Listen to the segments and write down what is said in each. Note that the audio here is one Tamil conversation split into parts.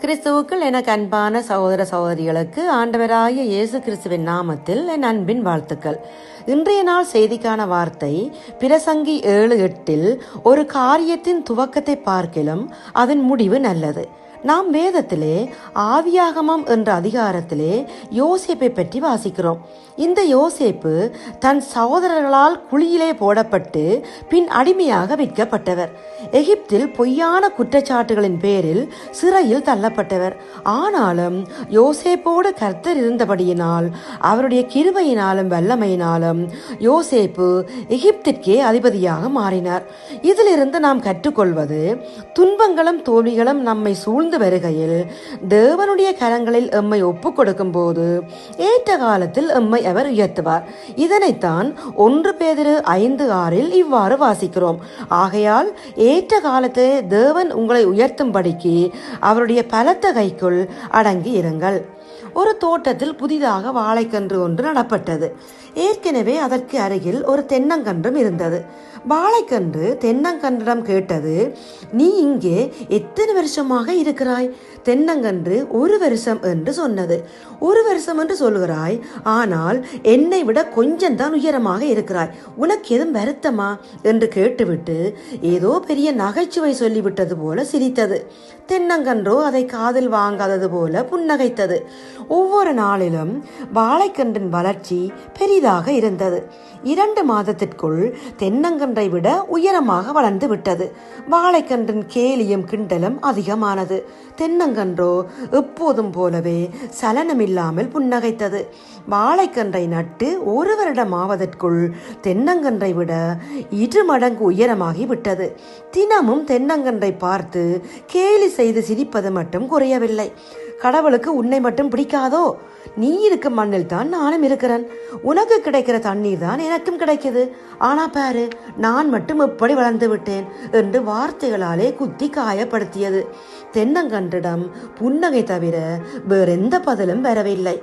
கிறிஸ்துவுக்குள் எனக்கு அன்பான சகோதர சகோதரிகளுக்கு ஆண்டவராகிய இயேசு கிறிஸ்துவின் நாமத்தில் என் அன்பின் வாழ்த்துக்கள். இன்றைய நாள் செய்திக்கான வார்த்தை பிரசங்கி 7:8. ஒரு காரியத்தின் துவக்கத்தை பார்க்கிலும் அதன் முடிவு நல்லது. நாம் வேதத்திலே ஆதியாகமம் என்ற அதிகாரத்திலே யோசேப்பை பற்றி வாசிக்கிறோம். இந்த யோசேப்பு தன் சகோதரர்களால் குழியிலே போடப்பட்டு பின் அடிமையாக விற்கப்பட்டவர். எகிப்தில் பொய்யான குற்றச்சாட்டுகளின் பேரில் சிறையில் தள்ளப்பட்டவர். ஆனாலும் யோசேப்போடு கர்த்தர் இருந்தபடியினால் அவருடைய கிருபையினாலும் வல்லமையினாலும் யோசேப்பு எகிப்திற்கே அதிபதியாக மாறினார். இதிலிருந்து நாம் கற்றுக்கொள்வது, துன்பங்களும் தோல்விகளும் நம்மை சூழ்ந்து வருகையில் தேவனுடைய கரங்களில் எம்மை ஒப்புக் கொடுக்கும் போது ஏற்ற காலத்தில் எம்மை அவர் உயர்த்துவார். இதனைத்தான் 1 பேதுரு 5:6 இவ்வாறு வாசிக்கிறோம். ஆகையால் ஏற்ற காலத்தை தேவன் உங்களை உயர்த்தும்படிக்கு அவருடைய பலத்த கைக்குள் அடங்கி இருங்கள். ஒரு தோட்டத்தில் புதிதாக வாழைக்கன்று ஒன்று நடப்பட்டது. ஏற்கனவே அதற்கு அருகில் ஒரு தென்னங்கன்றும் இருந்தது. வாழைக்கன்று தென்னங்கன்றிடம் கேட்டது, நீ இங்கே எத்தனை வருஷமாக இருக்கிறாய்? தென்னங்கன்று 1 வருஷம் என்று சொன்னது. 1 வருஷம் என்று சொல்கிறாய், ஆனால் என்னை விட கொஞ்சம் தான் உயரமாக இருக்கிறாய். உனக்கு எதுவும் வருத்தமா என்று கேட்டுவிட்டு ஏதோ பெரிய நகைச்சுவை சொல்லிவிட்டது போல சிரித்தது. தென்னங்கன்றோ அதை காதில் வாங்காதது போல புன்னகைத்தது. ஒவ்வொரு நாளிலும் வாழைக்கன்றின் வளர்ச்சி பெரிதாக இருந்தது. 2 மாதத்திற்குள் தென்னங்கன்றை விட உயரமாக வளர்ந்து விட்டது. வாழைக்கன்றின் கேலியும் கிண்டலும் அதிகமானது. தென்னங்கன்றோ எப்போதும் போலவே சலனமில்லாமல் புன்னகைத்தது. வாழைக்கன்றை நட்டு 1 வருடம் ஆவதற்குள் தென்னங்கன்றை விட 2 மடங்கு உயரமாகி விட்டது. தினமும் தென்னங்கன்றை பார்த்து கேலி செய்து சிரிப்பது மட்டும் குறையவில்லை. கடவுளுக்கு உன்னை மட்டும் பிடிக்காதோ? நீ இருக்கும் மண்ணில் தான் நானும் இருக்கிறேன். உனக்கு கிடைக்கிற தண்ணீர் தான் எனக்கும் கிடைக்குது. ஆனா பாரு, நான் மட்டும் எப்படி வளர்ந்து விட்டேன் என்று வார்த்தைகளாலே குத்தி காயப்படுத்தியது. தென்னங்கன்றிடம் புன்னகை தவிர வேறெந்த பதிலும் வரவில்லை.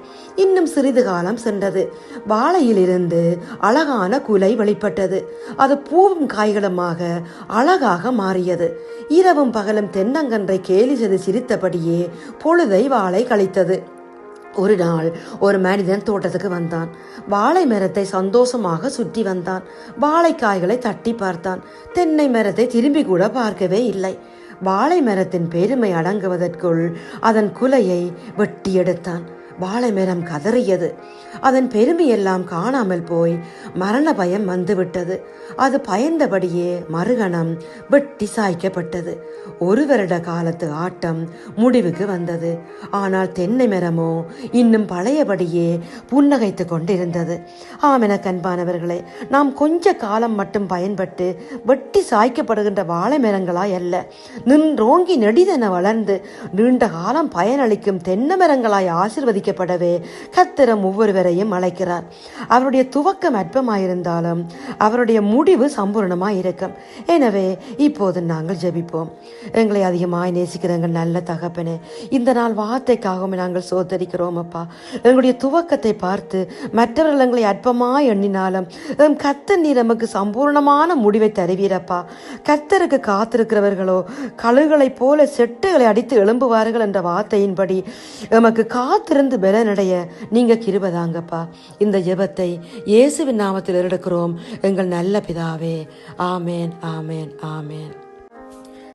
இன்னும் சிறிது காலம் சென்றது. வாழையிலிருந்து அழகான குலை வெளிப்பட்டது. அது பூவும் காய்களுமாக அழகாக மாறியது. இரவும் பகலும் தென்னங்கன்றை கேலி செய்து சிரித்தபடியே பொழுதை வாழை கழித்தது. ஒரு நாள் ஒரு மனிதன் தோட்டத்துக்கு வந்தான். வாழை மரத்தை சந்தோஷமாக சுற்றி வந்தான். வாழைக்காய்களை தட்டி பார்த்தான். தென்னை மரத்தை திரும்பி கூட பார்க்கவே இல்லை. வாழை மரத்தின் பெருமை அடங்குவதற்குள் அதன் குலையை வெட்டி எடுத்தான். வாழை மரம் கதறியது. அதன் பெருமையெல்லாம் காணாமல் போய் மரண பயம் வந்துவிட்டது. அது பயந்தபடியே மறுகணம் வெட்டி சாய்க்கப்பட்டது. 1 வருட காலத்து ஆட்டம் முடிவுக்கு வந்தது. ஆனால் தென்னை மரமோ இன்னும் பழையபடியே புன்னகைத்து கொண்டிருந்தது. என கண்பானவர்களே, நாம் கொஞ்ச காலம் மட்டும் பயன்பட்டு வெட்டி சாய்க்கப்படுகின்ற வாழை மரங்களாய் அல்ல, நின்றோங்கி நெடிதென வளர்ந்து நீண்ட காலம் பயனளிக்கும் தென்னை மரங்களாய் ஆசீர்வதிக்கப்படவே கர்த்தர் ஒவ்வொருவரையும் அழைக்கிறார். அவருடைய துவக்கம் அற்பமாயிருந்தாலும் அவருடைய முடிவு சம்பூர்ணமாயிருக்கும். எனவே இப்போது நாங்கள் ஜெபிப்போம். எங்களை அதிகமாய் நேசிக்கிற எங்கள் நல்ல தகப்பனே, இந்த நாள் வார்த்தைக்காகவும் நாங்கள் சோதரிக்கிறோம் அப்பா. எங்களுடைய துவக்கத்தை பார்த்து மற்றவர்கள் எங்களை அற்பமாய் எண்ணினாலும் கர்த்தர் நீர் நமக்கு சம்பூர்ணமான முடிவை தருவீரப்பா. கர்த்தருக்கு காத்திருக்கிறவர்களோ கழுகுகளைப் போல செட்டுகளை அடித்து எழும்புவார்கள் என்ற வார்த்தையின்படி எமக்கு காத்திருந்து பலனடைய நீங்க கிருபதாங்கப்பா. இந்த ஜெபத்தை இயேசுவின் நாமத்தில் எடுக்கிறோம் எங்கள் நல்ல பிதாவே. ஆமேன், ஆமேன், ஆமேன்.